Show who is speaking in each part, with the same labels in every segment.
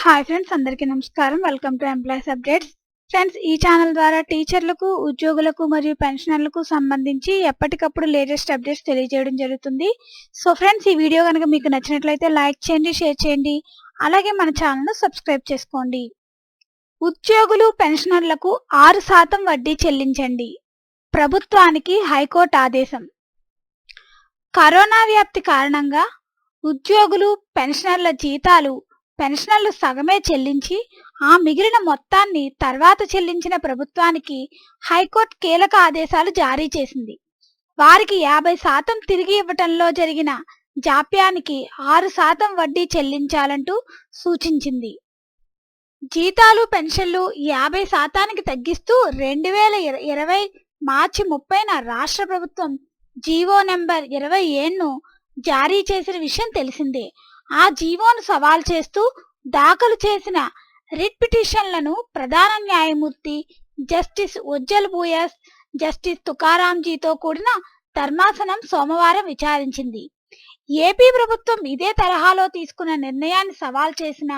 Speaker 1: Hi friends, అందరికీ నమస్కారం. Welcome to employees updates. Friends, ఈ ఛానల్ ద్వారా టీచర్లకు, ఉద్యోగులకు మరియు పెన్షనర్లకు సంబంధించి ఎప్పటికప్పుడు లేటెస్ట్ అప్డేట్స్ తెలియజేయడం జరుగుతుంది. సో ఫ్రెండ్స్, ఈ వీడియో కనుక మీకు నచ్చినట్లయితే లైక్ చేయండి, షేర్ చేయండి. అలాగే మన ఛానల్ను సబ్స్క్రైబ్ చేసుకోండి. ఉద్యోగులు, పెన్షనర్లకు 6% వడ్డీ చెల్లించండి. ప్రభుత్వానికి హైకోర్టు ఆదేశం. కరోనా వ్యాప్తి కారణంగా ఉద్యోగులు, పెన్షనర్లు సగమే చెల్లించి ఆ మిగిలిన మొత్తాన్ని తర్వాత చెల్లించిన ప్రభుత్వానికి హైకోర్టు కీలక ఆదేశాలు జారీ చేసింది. వారికి 50% తిరిగి ఇవ్వటంలో జరిగిన జాప్యానికి 6% వడ్డీ చెల్లించాలంటూ సూచించింది. జీతాలు, పెన్షన్లు 50%కి తగ్గిస్తూ 2020 మార్చి 30న రాష్ట్ర ప్రభుత్వం జీవో నెంబర్ 27ను జారీ చేసిన విషయం తెలిసిందే. ఆ జీవోను సవాల్ చేస్తూ దాఖలు చేసిన రిట్ పిటిషన్లను ప్రధాన న్యాయమూర్తి జస్టిస్ ఉజ్జల్ బుయస్, జస్టిస్ తుకారాంజీతో కూడిన ధర్మాసనం సోమవారం విచారించింది. ఏపీ ప్రభుత్వం ఇదే తరహాలో తీసుకున్న నిర్ణయాన్ని సవాల్ చేసిన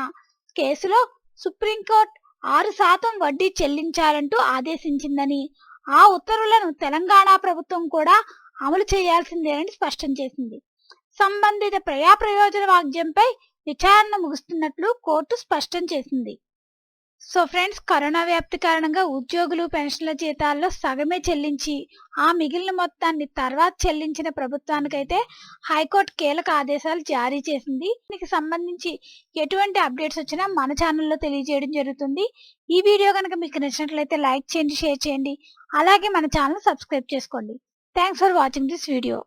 Speaker 1: కేసులో సుప్రీంకోర్టు 6% వడ్డీ చెల్లించాలంటూ ఆదేశించిందని, ఆ ఉత్తర్వులను తెలంగాణ ప్రభుత్వం కూడా అమలు చేయాల్సిందేనని స్పష్టం చేసింది. సంబంధిత ప్రయోజన వాగ్యంపై విచారణ ముగుస్తున్నట్లు కోర్టు స్పష్టం చేసింది. సో ఫ్రెండ్స్, కరోనా వ్యాప్తి కారణంగా ఉద్యోగులు, పెన్షన్ల జీతాల్లో సగమే చెల్లించి ఆ మిగిలిన మొత్తాన్ని తర్వాత చెల్లించిన ప్రభుత్వానికైతే హైకోర్టు కీలక ఆదేశాలు జారీ చేసింది. దీనికి సంబంధించి ఎటువంటి అప్డేట్స్ వచ్చినా మన ఛానల్లో తెలియజేయడం జరుగుతుంది. ఈ వీడియో కనుక మీకు నచ్చినట్లయితే లైక్ చేయండి, షేర్ చేయండి. అలాగే మన ఛానల్ సబ్స్క్రైబ్ చేసుకోండి. Thanks for watching this video.